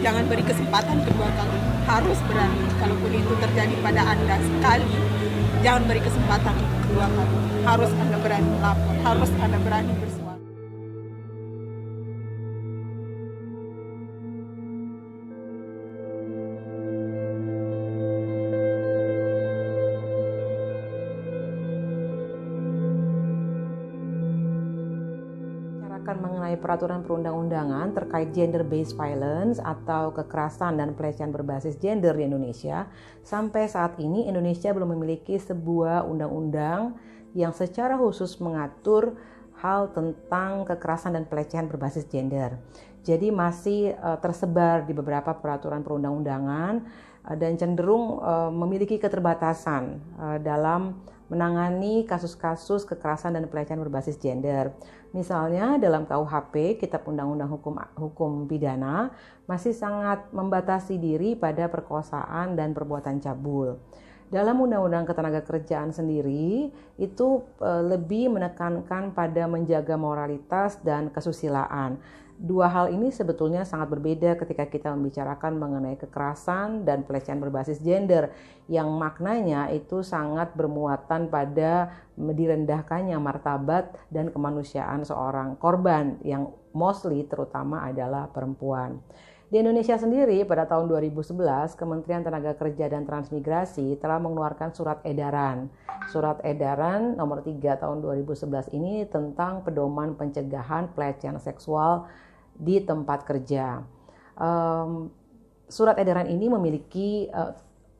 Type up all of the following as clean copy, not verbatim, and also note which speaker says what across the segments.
Speaker 1: jangan beri kesempatan kedua kali, harus berani. Kalaupun itu terjadi pada Anda sekali, jangan beri kesempatan kedua kali, harus Anda berani melapor, harus Anda berani bersuara.
Speaker 2: Bicarakan mengenai peraturan perundang-undangan terkait gender-based violence atau kekerasan dan pelecehan berbasis gender di Indonesia. Sampai saat ini Indonesia belum memiliki sebuah undang-undang yang secara khusus mengatur hal tentang kekerasan dan pelecehan berbasis gender. Jadi masih tersebar di beberapa peraturan perundang-undangan dan cenderung memiliki keterbatasan dalam menangani kasus-kasus kekerasan dan pelecehan berbasis gender. Misalnya dalam KUHP, Kitab Undang-Undang Hukum Pidana, masih sangat membatasi diri pada perkosaan dan perbuatan cabul. Dalam Undang-Undang Ketenagakerjaan sendiri, itu lebih menekankan pada menjaga moralitas dan kesusilaan. Dua hal ini sebetulnya sangat berbeda ketika kita membicarakan mengenai kekerasan dan pelecehan berbasis gender yang maknanya itu sangat bermuatan pada direndahkannya martabat dan kemanusiaan seorang korban yang mostly terutama adalah perempuan. Di Indonesia sendiri pada tahun 2011 Kementerian Tenaga Kerja dan Transmigrasi telah mengeluarkan surat edaran. Surat edaran nomor 3 tahun 2011 ini tentang pedoman pencegahan pelecehan seksual di tempat kerja. Surat edaran ini memiliki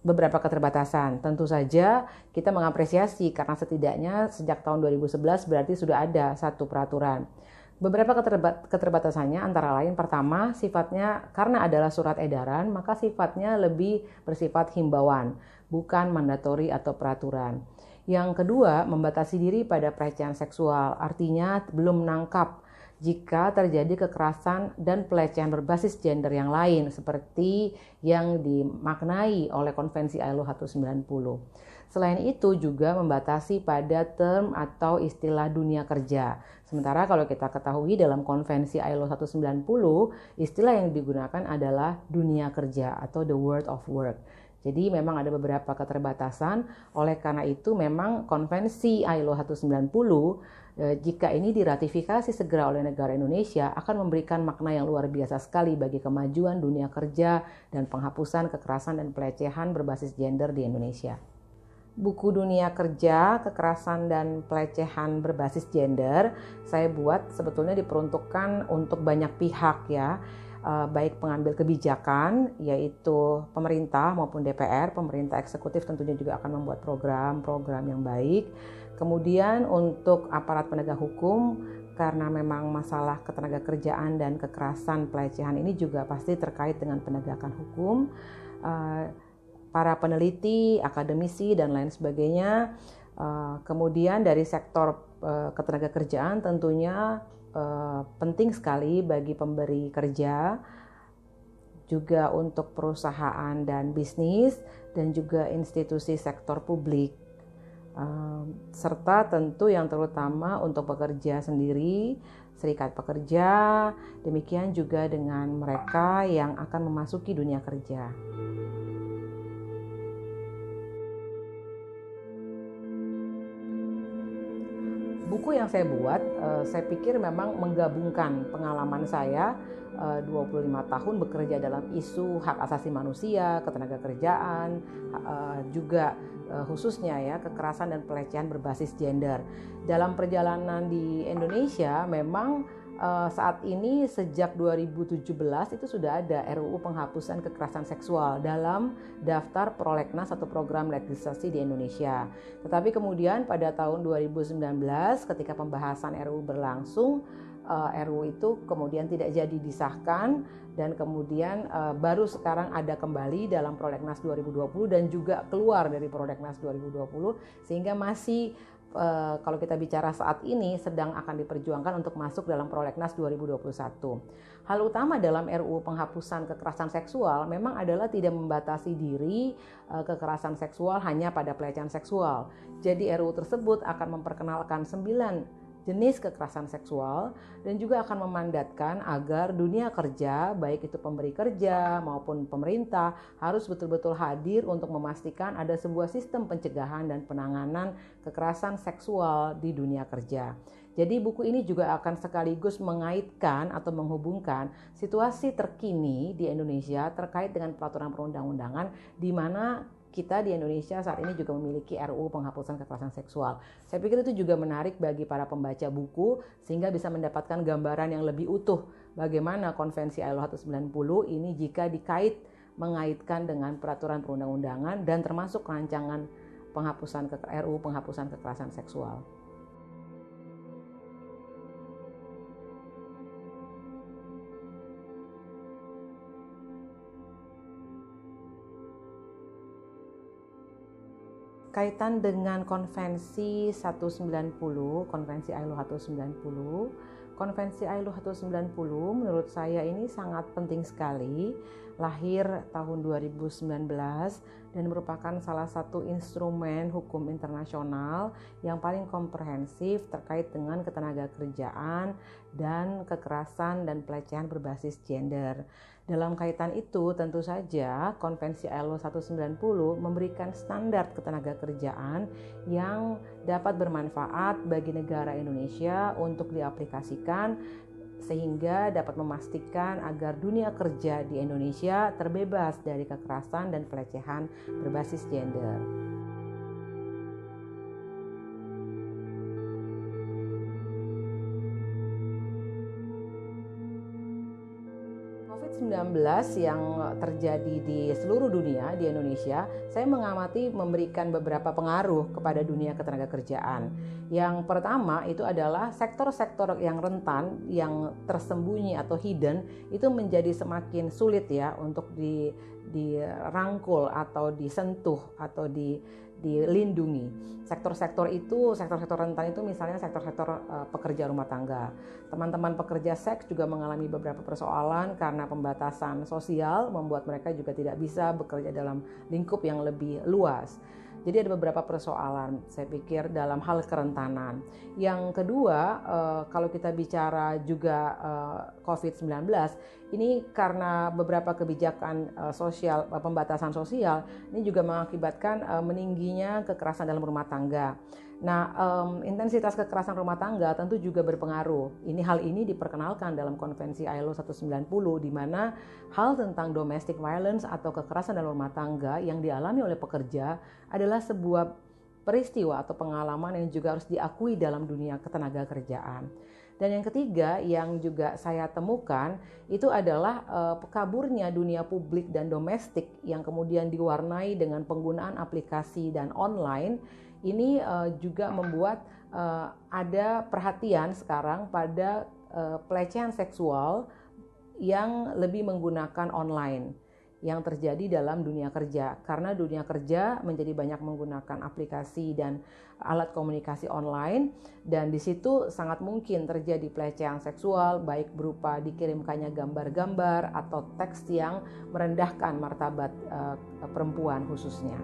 Speaker 2: beberapa keterbatasan. Tentu saja kita mengapresiasi karena setidaknya sejak tahun 2011 berarti sudah ada satu peraturan. Beberapa keterbatasannya antara lain pertama sifatnya karena adalah surat edaran maka sifatnya lebih bersifat himbauan, bukan mandatori atau peraturan. Yang kedua membatasi diri pada pelecehan seksual, artinya belum menangkap jika terjadi kekerasan dan pelecehan berbasis gender yang lain seperti yang dimaknai oleh Konvensi ILO 190. Selain itu juga membatasi pada term atau istilah dunia kerja. Sementara kalau kita ketahui dalam Konvensi ILO 190, istilah yang digunakan adalah dunia kerja atau the world of work. Jadi memang ada beberapa keterbatasan, oleh karena itu memang Konvensi ILO 190 jika ini diratifikasi segera oleh negara Indonesia akan memberikan makna yang luar biasa sekali bagi kemajuan dunia kerja dan penghapusan kekerasan dan pelecehan berbasis gender di Indonesia. Buku Dunia Kerja, Kekerasan dan Pelecehan Berbasis Gender saya buat sebetulnya diperuntukkan untuk banyak pihak ya, baik pengambil kebijakan yaitu pemerintah maupun DPR, pemerintah eksekutif tentunya juga akan membuat program-program yang baik. Kemudian untuk aparat penegak hukum karena memang masalah ketenagakerjaan dan kekerasan pelecehan ini juga pasti terkait dengan penegakan hukum. Para peneliti, akademisi dan lain sebagainya. Kemudian dari sektor ketenagakerjaan tentunya penting sekali bagi pemberi kerja, juga untuk perusahaan dan bisnis dan juga institusi sektor publik. Serta tentu yang terutama untuk pekerja sendiri, serikat pekerja, demikian juga dengan mereka yang akan memasuki dunia kerja. Buku yang saya buat, saya pikir memang menggabungkan pengalaman saya 25 tahun bekerja dalam isu hak asasi manusia, ketenagakerjaan, juga khususnya ya kekerasan dan pelecehan berbasis gender. Dalam perjalanan di Indonesia memang saat ini sejak 2017 itu sudah ada RUU penghapusan kekerasan seksual dalam daftar prolegnas atau program legislasi di Indonesia. Tetapi kemudian pada tahun 2019 ketika pembahasan RUU berlangsung, RUU itu kemudian tidak jadi disahkan dan kemudian baru sekarang ada kembali dalam prolegnas 2020 dan juga keluar dari prolegnas 2020 sehingga masih kalau kita bicara saat ini sedang akan diperjuangkan untuk masuk dalam prolegnas 2021. Hal utama dalam RUU penghapusan kekerasan seksual memang adalah tidak membatasi diri kekerasan seksual hanya pada pelecehan seksual. Jadi RUU tersebut akan memperkenalkan 9 jenis kekerasan seksual dan juga akan memandatkan agar dunia kerja, baik itu pemberi kerja maupun pemerintah, harus betul-betul hadir untuk memastikan ada sebuah sistem pencegahan dan penanganan kekerasan seksual di dunia kerja. Jadi buku ini juga akan sekaligus mengaitkan atau menghubungkan situasi terkini di Indonesia terkait dengan peraturan perundang-undangan di mana kita di Indonesia saat ini juga memiliki RUU penghapusan kekerasan seksual. Saya pikir itu juga menarik bagi para pembaca buku sehingga bisa mendapatkan gambaran yang lebih utuh bagaimana Konvensi ILO 190 ini jika mengaitkan dengan peraturan perundang-undangan dan termasuk rancangan RUU penghapusan kekerasan seksual. Kaitan dengan Konvensi 190, Konvensi ILO 190. Konvensi ILO 190 menurut saya ini sangat penting sekali, lahir tahun 2019 dan merupakan salah satu instrumen hukum internasional yang paling komprehensif terkait dengan ketenagakerjaan dan kekerasan dan pelecehan berbasis gender. Dalam kaitan itu tentu saja Konvensi ILO 190 memberikan standar ketenagakerjaan yang dapat bermanfaat bagi negara Indonesia untuk diaplikasikan sehingga dapat memastikan agar dunia kerja di Indonesia terbebas dari kekerasan dan pelecehan berbasis gender. COVID-19 yang terjadi di seluruh dunia di Indonesia, saya mengamati memberikan beberapa pengaruh kepada dunia ketenagakerjaan. Yang pertama itu adalah sektor-sektor yang rentan, yang tersembunyi atau hidden, itu menjadi semakin sulit ya untuk dirangkul atau disentuh atau dilindungi. Sektor-sektor rentan itu misalnya sektor-sektor pekerja rumah tangga. Teman-teman pekerja seks juga mengalami beberapa persoalan karena pembatasan sosial membuat mereka juga tidak bisa bekerja dalam lingkup yang lebih luas. Jadi ada beberapa persoalan saya pikir dalam hal kerentanan. Yang kedua, kalau kita bicara juga COVID-19, ini karena beberapa kebijakan sosial, pembatasan sosial, ini juga mengakibatkan meningginya kekerasan dalam rumah tangga. Nah, intensitas kekerasan rumah tangga tentu juga berpengaruh. Hal ini diperkenalkan dalam Konvensi ILO 190 di mana hal tentang domestic violence atau kekerasan dalam rumah tangga yang dialami oleh pekerja adalah sebuah peristiwa atau pengalaman yang juga harus diakui dalam dunia ketenagakerjaan. Dan yang ketiga yang juga saya temukan itu adalah kaburnya dunia publik dan domestik yang kemudian diwarnai dengan penggunaan aplikasi dan online. Ini juga membuat ada perhatian sekarang pada pelecehan seksual yang lebih menggunakan online yang terjadi dalam dunia kerja, karena dunia kerja menjadi banyak menggunakan aplikasi dan alat komunikasi online, dan di situ sangat mungkin terjadi pelecehan seksual baik berupa dikirimkannya gambar-gambar atau teks yang merendahkan martabat perempuan khususnya.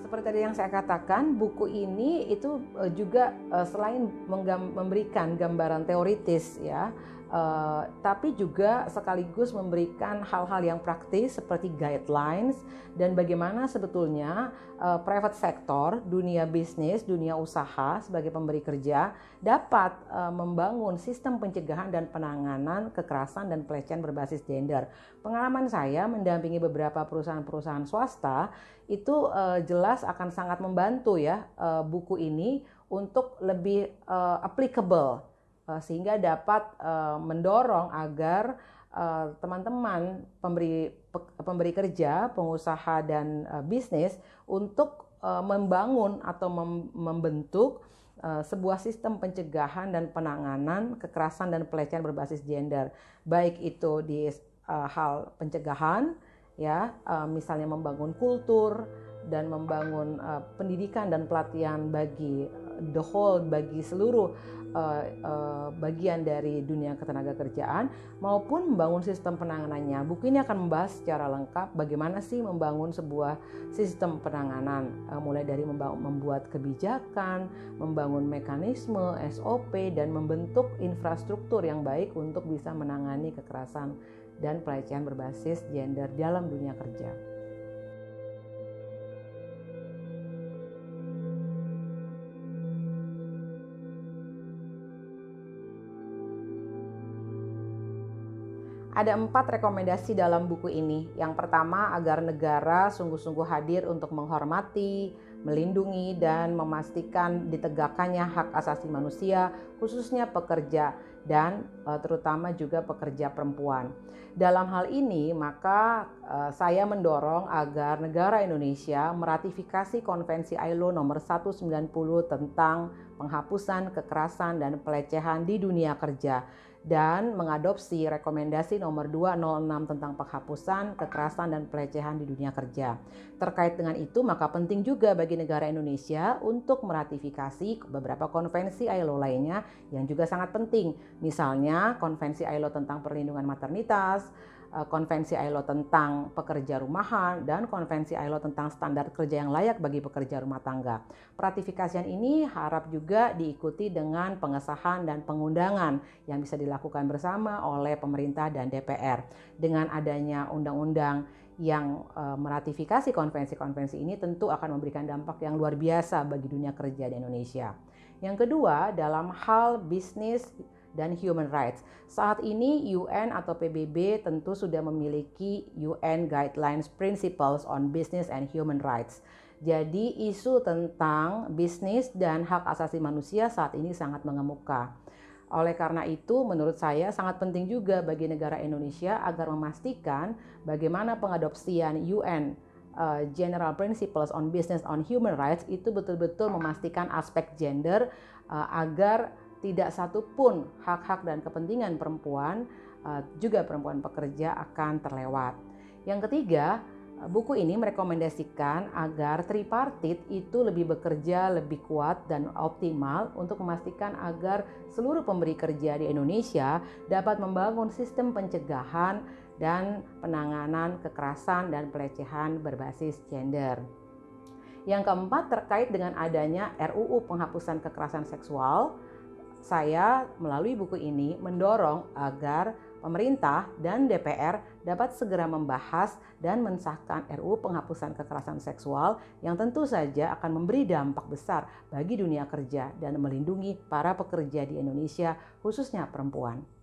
Speaker 2: Seperti tadi yang saya katakan, buku ini itu juga selain memberikan gambaran teoritis ya, tapi juga sekaligus memberikan hal-hal yang praktis seperti guidelines dan bagaimana sebetulnya private sector, dunia bisnis, dunia usaha sebagai pemberi kerja dapat membangun sistem pencegahan dan penanganan kekerasan dan pelecehan berbasis gender. Pengalaman saya mendampingi beberapa perusahaan-perusahaan swasta itu jelas akan sangat membantu ya buku ini untuk lebih applicable sehingga dapat mendorong agar teman-teman pemberi kerja, pengusaha dan bisnis untuk membangun atau membentuk sebuah sistem pencegahan dan penanganan kekerasan dan pelecehan berbasis gender, baik itu di hal pencegahan ya, misalnya membangun kultur dan membangun pendidikan dan pelatihan bagi the whole bagi seluruh bagian dari dunia ketenagakerjaan maupun membangun sistem penanganannya. Buku ini akan membahas secara lengkap bagaimana sih membangun sebuah sistem penanganan, mulai dari membuat kebijakan, membangun mekanisme, SOP, dan membentuk infrastruktur yang baik untuk bisa menangani kekerasan dan pelecehan berbasis gender dalam dunia kerja. Ada 4 rekomendasi dalam buku ini. Yang pertama, agar negara sungguh-sungguh hadir untuk menghormati, melindungi, dan memastikan ditegakkannya hak asasi manusia, khususnya pekerja dan terutama juga pekerja perempuan. Dalam hal ini, maka saya mendorong agar negara Indonesia meratifikasi Konvensi ILO nomor 190 tentang penghapusan kekerasan dan pelecehan di dunia kerja dan mengadopsi rekomendasi nomor 206 tentang penghapusan kekerasan dan pelecehan di dunia kerja. Terkait dengan itu, maka penting juga bagi negara Indonesia untuk meratifikasi beberapa konvensi ILO lainnya yang juga sangat penting. Misalnya Konvensi ILO tentang perlindungan maternitas, Konvensi ILO tentang pekerja rumahan, dan Konvensi ILO tentang standar kerja yang layak bagi pekerja rumah tangga. Peratifikasian ini harap juga diikuti dengan pengesahan dan pengundangan yang bisa dilakukan bersama oleh pemerintah dan DPR. Dengan adanya undang-undang yang meratifikasi konvensi-konvensi ini tentu akan memberikan dampak yang luar biasa bagi dunia kerja di Indonesia. Yang kedua, dalam hal bisnis dan human rights. Saat ini UN atau PBB tentu sudah memiliki UN Guidelines Principles on Business and Human Rights. Jadi isu tentang bisnis dan hak asasi manusia saat ini sangat mengemuka. Oleh karena itu, menurut saya sangat penting juga bagi negara Indonesia agar memastikan bagaimana pengadopsian UN General Principles on Business on Human Rights itu betul-betul memastikan aspek gender agar tidak satupun hak-hak dan kepentingan perempuan, juga perempuan pekerja akan terlewat. Yang ketiga, buku ini merekomendasikan agar tripartit itu lebih bekerja lebih kuat dan optimal untuk memastikan agar seluruh pemberi kerja di Indonesia dapat membangun sistem pencegahan dan penanganan kekerasan dan pelecehan berbasis gender. Yang keempat, terkait dengan adanya RUU penghapusan kekerasan seksual, saya melalui buku ini mendorong agar pemerintah dan DPR dapat segera membahas dan mensahkan RUU penghapusan kekerasan seksual yang tentu saja akan memberi dampak besar bagi dunia kerja dan melindungi para pekerja di Indonesia, khususnya perempuan.